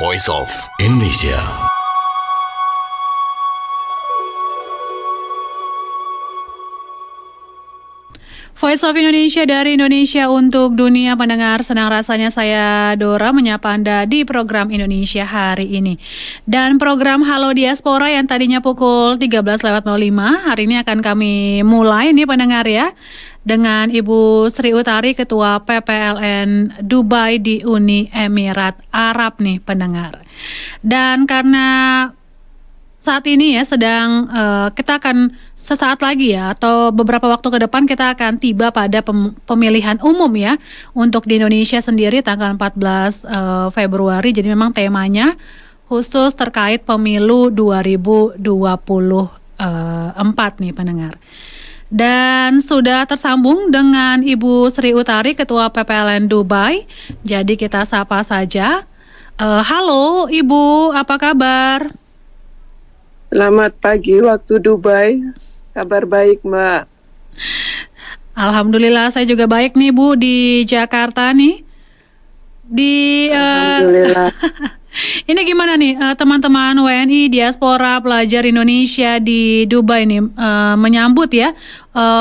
Voice of Indonesia. Voice of Indonesia dari Indonesia untuk dunia pendengar. Senang rasanya saya Dora menyapa Anda di program Indonesia hari ini. Dan program Halo Diaspora yang tadinya pukul 13.05 hari ini akan kami mulai nih pendengar ya, dengan Ibu Sri Utari, Ketua PPLN Dubai di Uni Emirat Arab nih pendengar. Dan karena saat ini ya sedang kita akan sesaat lagi ya atau beberapa waktu ke depan kita akan tiba pada pemilihan umum ya untuk di Indonesia sendiri tanggal 14 Februari. Jadi memang temanya khusus terkait pemilu 2024 nih pendengar. Dan sudah tersambung dengan Ibu Sri Utari, Ketua PPLN Dubai. Jadi kita sapa saja. Halo Ibu, apa kabar? Selamat pagi waktu Dubai, kabar baik Mbak. Alhamdulillah saya juga baik nih Bu di Jakarta nih. Alhamdulillah. Ini gimana nih teman-teman WNI diaspora pelajar Indonesia di Dubai nih menyambut ya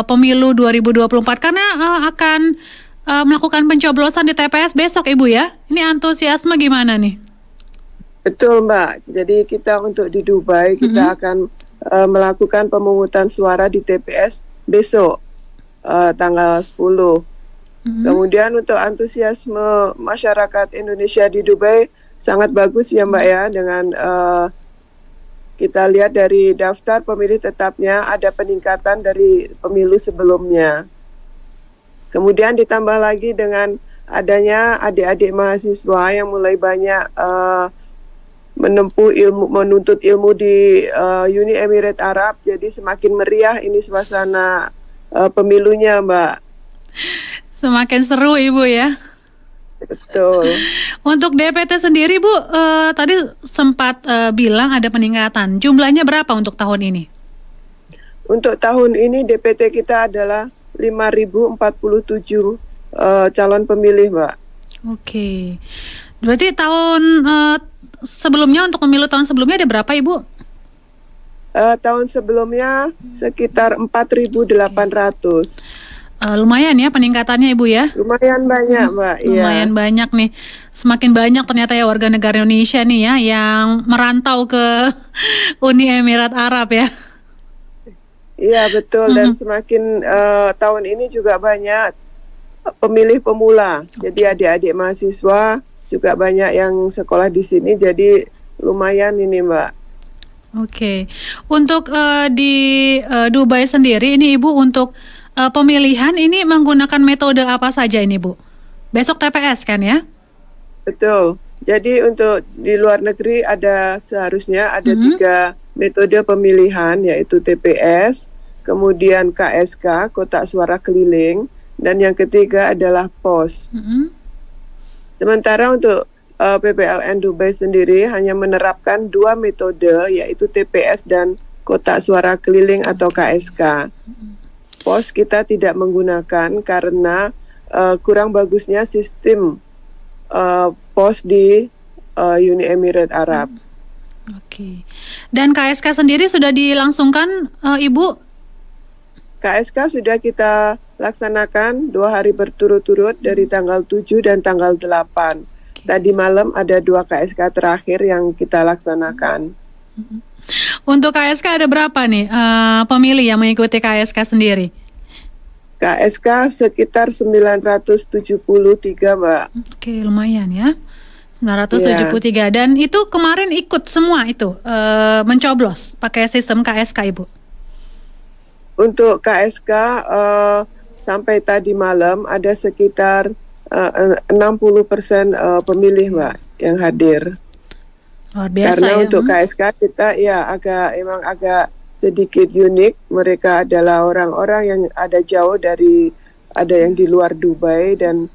pemilu 2024 karena akan melakukan pencoblosan di TPS besok Ibu ya. Ini antusiasme gimana nih? Betul Mbak, jadi kita untuk di Dubai kita akan melakukan pemungutan suara di TPS besok tanggal 10. Kemudian untuk antusiasme masyarakat Indonesia di Dubai sangat bagus ya Mbak ya, dengan kita lihat dari daftar pemilih tetapnya ada peningkatan dari pemilu sebelumnya. Kemudian ditambah lagi dengan adanya adik-adik mahasiswa yang mulai banyak menuntut ilmu di Uni Emirat Arab, jadi semakin meriah ini suasana pemilunya Mbak. Semakin seru Ibu ya. Betul. Untuk DPT sendiri Bu, tadi sempat bilang ada peningkatan. Jumlahnya berapa untuk tahun ini? Untuk tahun ini DPT kita adalah 5.047 calon pemilih Mbak. Oke. Berarti tahun sebelumnya, untuk pemilu tahun sebelumnya ada berapa Ibu? Tahun sebelumnya sekitar 4.800. Lumayan ya peningkatannya Ibu ya? Lumayan banyak Mbak. Lumayan banyak nih. Semakin banyak ternyata ya warga negara Indonesia nih ya yang merantau ke Uni Emirat Arab ya. Iya betul, dan semakin tahun ini juga banyak pemilih pemula. Jadi adik-adik mahasiswa juga banyak yang sekolah di sini, jadi lumayan ini Mbak. Oke. Untuk di Dubai sendiri ini Ibu untuk pemilihan ini menggunakan metode apa saja ini Bu? Besok TPS kan ya? Betul. Jadi untuk di luar negeri seharusnya ada 3 metode pemilihan, yaitu TPS, kemudian KSK, kotak suara keliling, dan yang ketiga adalah POS. Sementara untuk PPLN Dubai sendiri hanya menerapkan 2 metode, yaitu TPS dan kotak suara keliling atau KSK. POS kita tidak menggunakan karena kurang bagusnya sistem POS di Uni Emirat Arab. Oke. Dan KSK sendiri sudah dilangsungkan Ibu? KSK sudah kita laksanakan 2 hari berturut-turut dari tanggal 7 dan tanggal 8. Tadi malam ada 2 KSK terakhir yang kita laksanakan. Untuk KSK ada berapa nih pemilih yang mengikuti KSK sendiri? KSK sekitar 973 Mbak. Oke, lumayan ya. 973. Dan itu kemarin ikut semua itu mencoblos pakai sistem KSK Ibu? Untuk KSK sampai tadi malam ada sekitar 60% pemilih Mbak yang hadir. Luar biasa. Karena ya, untuk KSK kita ya agak sedikit unik. Mereka adalah orang-orang yang ada yang di luar Dubai, dan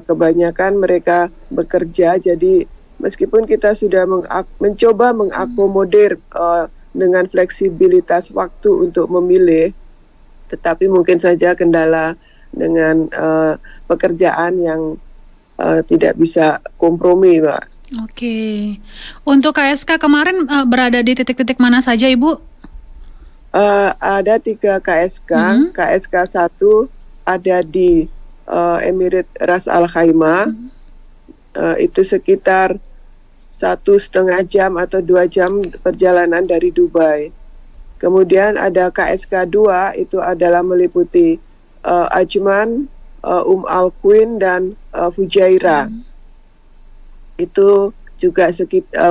kebanyakan mereka bekerja. Jadi meskipun kita sudah mencoba mengakomodir dengan fleksibilitas waktu untuk memilih, tetapi mungkin saja kendala dengan pekerjaan yang tidak bisa kompromi, Mbak. Oke. Untuk KSK kemarin berada di titik-titik mana saja, Ibu? Ada 3 KSK. Mhm. KSK 1 ada di Emirat Ras Al Khaimah. Itu sekitar 1,5 jam atau 2 jam perjalanan dari Dubai. Kemudian ada KSK 2, itu adalah meliputi Ajman, Al Quwain dan Fujairah. Itu juga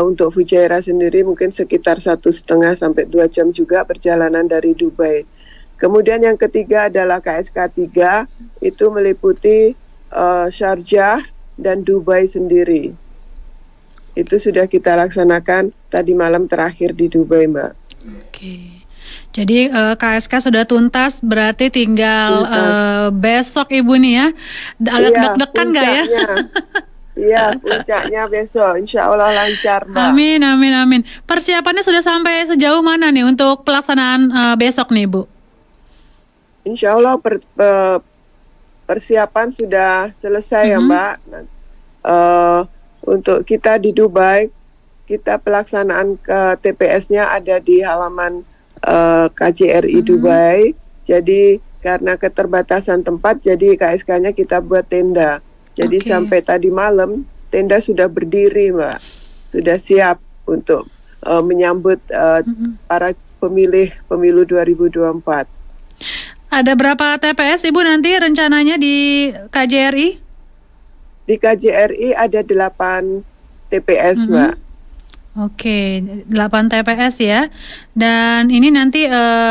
untuk Fujairah sendiri mungkin sekitar 1,5 sampai 2 jam juga perjalanan dari Dubai. Kemudian yang ketiga adalah KSK 3, itu meliputi Sharjah dan Dubai sendiri. Itu sudah kita laksanakan tadi malam terakhir di Dubai, Mbak. Oke. Jadi KSK sudah tuntas, berarti tinggal besok Ibu nih ya. Agak Iya, deg-degan nggak ya? puncaknya. Iya, puncaknya besok. Insya Allah lancar, Mbak. Amin, amin, amin. Persiapannya sudah sampai sejauh mana nih untuk pelaksanaan besok nih, Bu? Insya Allah persiapan sudah selesai ya, Mbak. Untuk kita di Dubai, kita pelaksanaan ke TPS-nya ada di halaman KJRI Dubai. Jadi karena keterbatasan tempat, jadi KSK-nya kita buat tenda. Jadi sampai tadi malam tenda sudah berdiri, Mbak. Sudah siap untuk menyambut para pemilih pemilu 2024. Ada berapa TPS Ibu nanti rencananya di KJRI? Di KJRI ada 8 TPS, Mbak. Oke, 8 TPS ya. Dan ini nanti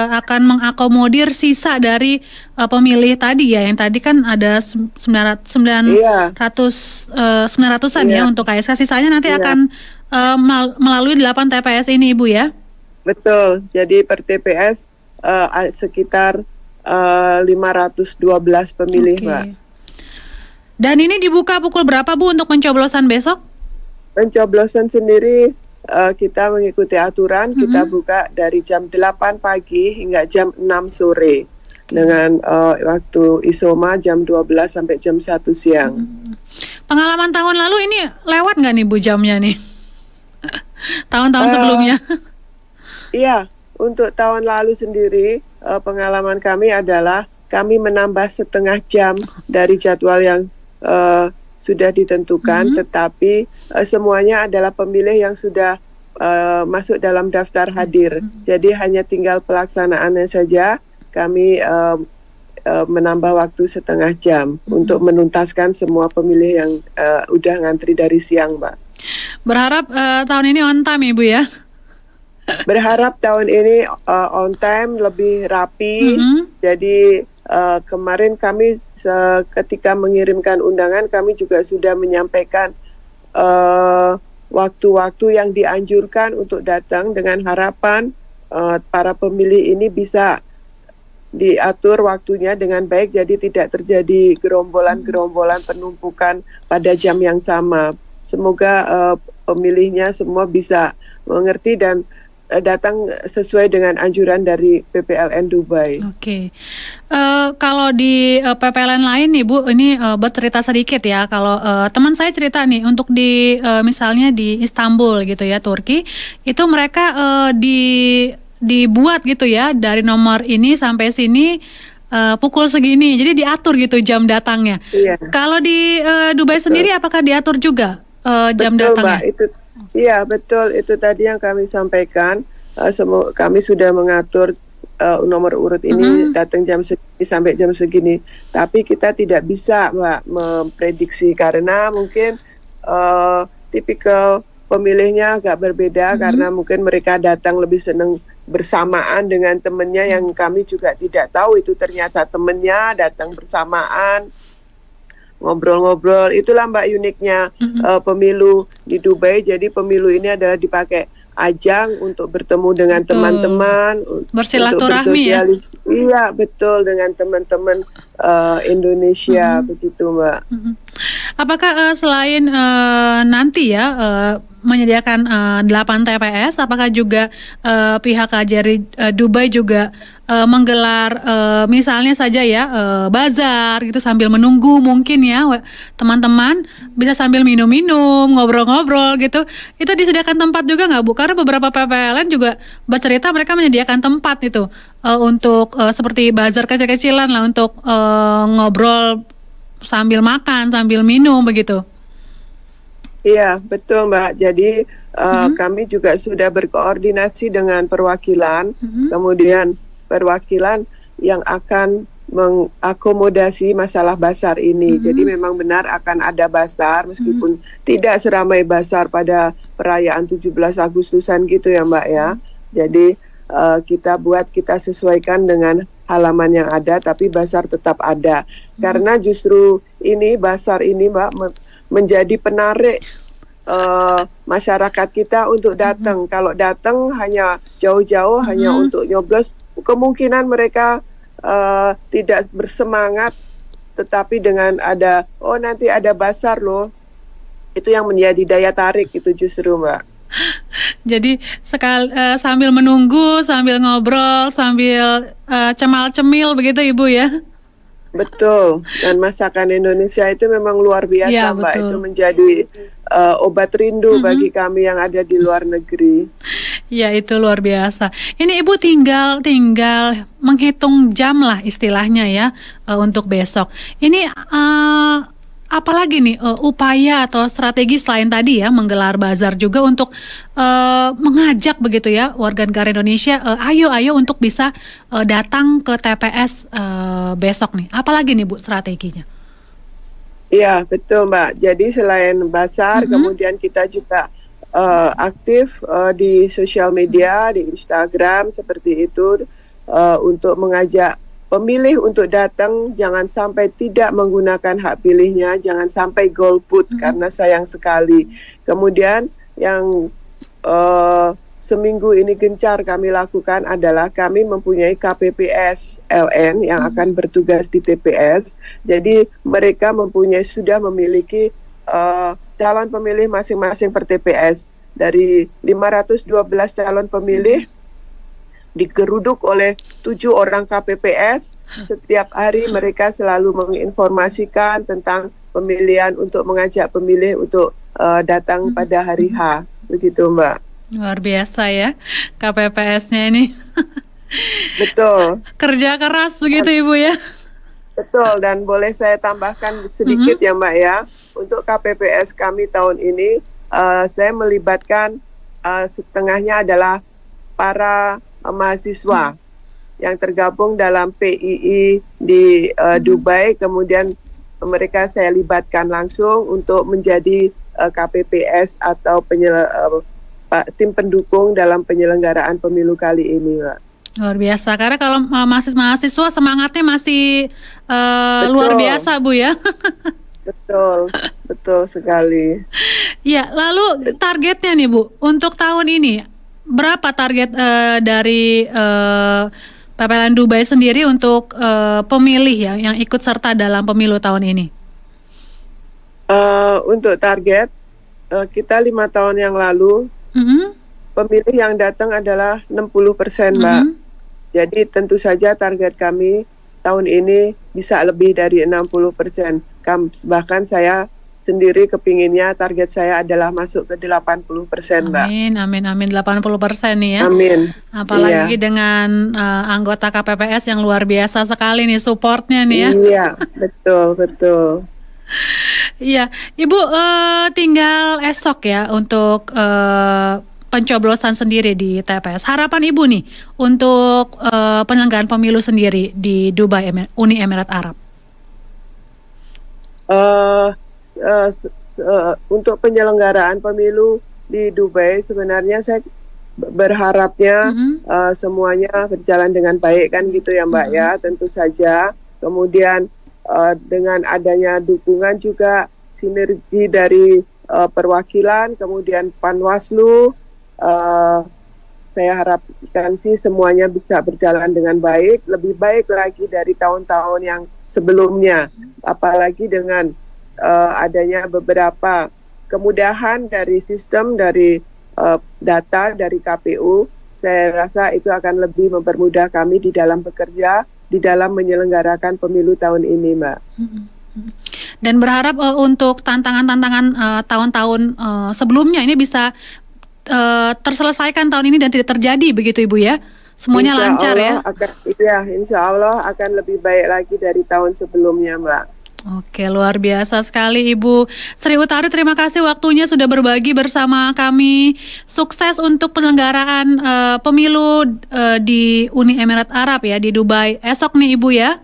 akan mengakomodir sisa dari pemilih tadi ya. Yang tadi kan ada 900-an ya untuk KSK. Sisanya nanti akan melalui 8 TPS ini, Ibu ya. Betul. Jadi per TPS sekitar 512 pemilih, Mbak. Dan ini dibuka pukul berapa, Bu, untuk pencoblosan besok? Pencoblosan sendiri kita mengikuti aturan, kita buka dari jam 8 pagi hingga jam 6 sore dengan waktu isoma jam 12 sampai jam 1 siang. Pengalaman tahun lalu ini lewat nggak nih, Bu, jamnya nih? Tahun-tahun sebelumnya? Iya, untuk tahun lalu sendiri pengalaman kami adalah kami menambah setengah jam dari jadwal yang sudah ditentukan, tetapi semuanya adalah pemilih yang sudah masuk dalam daftar hadir. Jadi hanya tinggal pelaksanaannya saja. Kami menambah waktu setengah jam untuk menuntaskan semua pemilih yang udah ngantri dari siang, Mbak. Berharap tahun ini on time, Ibu ya? Berharap tahun ini on time, lebih rapi. Jadi kemarin kami ketika mengirimkan undangan, kami juga sudah menyampaikan waktu-waktu yang dianjurkan untuk datang dengan harapan para pemilih ini bisa diatur waktunya dengan baik, jadi tidak terjadi gerombolan-gerombolan penumpukan pada jam yang sama. Semoga pemilihnya semua bisa mengerti dan datang sesuai dengan anjuran dari PPLN Dubai. Oke. Kalau di PPLN lain nih, Bu, ini bercerita sedikit ya. Kalau teman saya cerita nih, untuk di misalnya di Istanbul gitu ya, Turki, itu mereka dibuat gitu ya, dari nomor ini sampai sini pukul segini. Jadi diatur gitu jam datangnya. Iya. Kalau di Dubai sendiri apakah diatur juga jam datangnya? Mbak, itu iya, betul. Itu tadi yang kami sampaikan. Kami sudah mengatur nomor urut ini datang jam segini sampai jam segini. Tapi kita tidak bisa, Mbak, memprediksi karena mungkin tipikal pemilihnya agak berbeda karena mungkin mereka datang lebih senang bersamaan dengan temannya yang kami juga tidak tahu itu ternyata temannya datang bersamaan. Ngobrol-ngobrol, itulah Mbak uniknya pemilu di Dubai. Jadi pemilu ini adalah dipakai ajang untuk bertemu dengan teman-teman, bersilaturahmi ya. Iya, betul, dengan teman-teman Indonesia begitu, Mbak. Apakah selain nanti ya menyediakan 8 TPS, apakah juga pihak KJRI Dubai juga menggelar misalnya saja ya bazar gitu sambil menunggu mungkin ya teman-teman bisa sambil minum-minum, ngobrol-ngobrol gitu. Itu disediakan tempat juga nggak Bu? Karena beberapa PPLN juga bercerita mereka menyediakan tempat itu untuk seperti bazar kecil-kecilan lah untuk ngobrol sambil makan, sambil minum begitu. Iya, betul Mbak. Jadi kami juga sudah berkoordinasi dengan perwakilan, kemudian perwakilan yang akan mengakomodasi masalah basar ini. Jadi memang benar akan ada basar meskipun tidak seramai basar pada perayaan 17 Agustusan gitu ya Mbak ya. Jadi kita sesuaikan dengan halaman yang ada, tapi basar tetap ada. Karena justru ini basar ini Mbak menjadi penarik masyarakat kita untuk datang. Kalau datang hanya jauh-jauh hanya untuk nyoblos, kemungkinan mereka tidak bersemangat. Tetapi dengan ada nanti ada basar loh, itu yang menjadi daya tarik itu justru Mbak. Jadi sambil menunggu, sambil ngobrol, sambil cemal-cemil begitu Ibu ya. Betul, dan masakan Indonesia itu memang luar biasa Ya, Mbak. betul. Itu menjadi obat rindu bagi kami yang ada di luar negeri. Ya itu luar biasa. Ini Ibu tinggal menghitung jam lah istilahnya ya untuk besok. Ini apalagi nih upaya atau strategi selain tadi ya menggelar bazar juga untuk mengajak begitu ya warga negara Indonesia ayo untuk bisa datang ke TPS besok nih. Apalagi nih Bu strateginya? Iya betul Mbak. Jadi selain bazar, kemudian kita juga aktif di sosial media, di Instagram seperti itu untuk mengajak pemilih untuk datang, jangan sampai tidak menggunakan hak pilihnya, jangan sampai golput karena sayang sekali. Kemudian yang seminggu ini gencar kami lakukan adalah kami mempunyai KPPS LN yang akan bertugas di TPS. Jadi mereka sudah memiliki calon pemilih masing-masing per TPS. Dari 512 calon pemilih digeruduk oleh 7 orang KPPS. Setiap hari mereka selalu menginformasikan tentang pemilihan untuk mengajak pemilih untuk datang pada hari H. Begitu Mbak. Luar biasa ya KPPS-nya ini. Betul. Kerja keras begitu Ibu ya. Betul, dan boleh saya tambahkan sedikit ya Mbak ya. Untuk KPPS kami tahun ini saya melibatkan setengahnya adalah para mahasiswa yang tergabung dalam PII di Dubai. Kemudian mereka saya libatkan langsung untuk menjadi KPPS atau tim pendukung dalam penyelenggaraan pemilu kali ini Mbak. Luar biasa, karena kalau mahasiswa semangatnya masih luar biasa Bu ya. Betul sekali. Ya, lalu targetnya nih Bu, untuk tahun ini berapa target dari PPLN Dubai sendiri untuk pemilih ya yang ikut serta dalam pemilu tahun ini? Untuk target kita 5 tahun yang lalu pemilih yang datang adalah 60% Mbak. Jadi tentu saja target kami tahun ini bisa lebih dari 60%. Bahkan saya sendiri kepinginnya target saya adalah masuk ke 80% Mbak. Amin 80% nih ya. Amin. Apalagi dengan anggota KPPS yang luar biasa sekali nih supportnya nih ya. Iya, betul. Iya, Ibu tinggal esok ya untuk pencoblosan sendiri di TPS. Harapan Ibu nih untuk penyelenggaraan pemilu sendiri di Dubai, Uni Emirat Arab. Untuk penyelenggaraan pemilu di Dubai sebenarnya saya berharapnya semuanya berjalan dengan baik kan gitu ya Mbak ya, tentu saja. Kemudian dengan adanya dukungan juga sinergi dari perwakilan, kemudian Panwaslu, saya harapkan sih semuanya bisa berjalan dengan baik, lebih baik lagi dari tahun-tahun yang sebelumnya, apalagi dengan adanya beberapa kemudahan dari sistem dari data dari KPU, saya rasa itu akan lebih mempermudah kami di dalam bekerja, di dalam menyelenggarakan pemilu tahun ini, Mbak. Dan berharap untuk tantangan-tantangan tahun-tahun sebelumnya ini bisa terselesaikan tahun ini dan tidak terjadi begitu Ibu ya? Semuanya lancar ya? Insya Allah akan lebih baik lagi dari tahun sebelumnya, Mbak. Oke, luar biasa sekali Ibu Sri Utari, terima kasih waktunya sudah berbagi bersama kami. Sukses untuk penyelenggaraan pemilu di Uni Emirat Arab ya, di Dubai esok nih Ibu ya.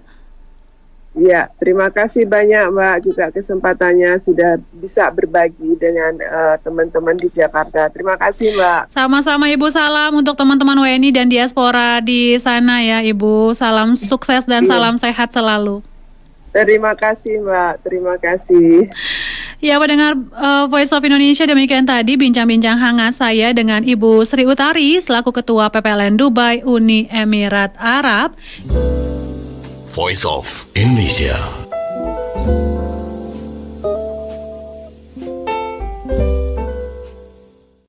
Ya, terima kasih banyak Mbak juga kesempatannya sudah bisa berbagi dengan teman-teman di Jakarta. Terima kasih Mbak. Sama-sama Ibu, salam untuk teman-teman WNI dan diaspora di sana ya Ibu. Salam sukses dan salam sehat selalu. Terima kasih Mbak, terima kasih. Ya, pendengar Voice of Indonesia, demikian tadi bincang-bincang hangat saya dengan Ibu Sri Utari selaku Ketua PPLN Dubai Uni Emirat Arab. Voice of Indonesia.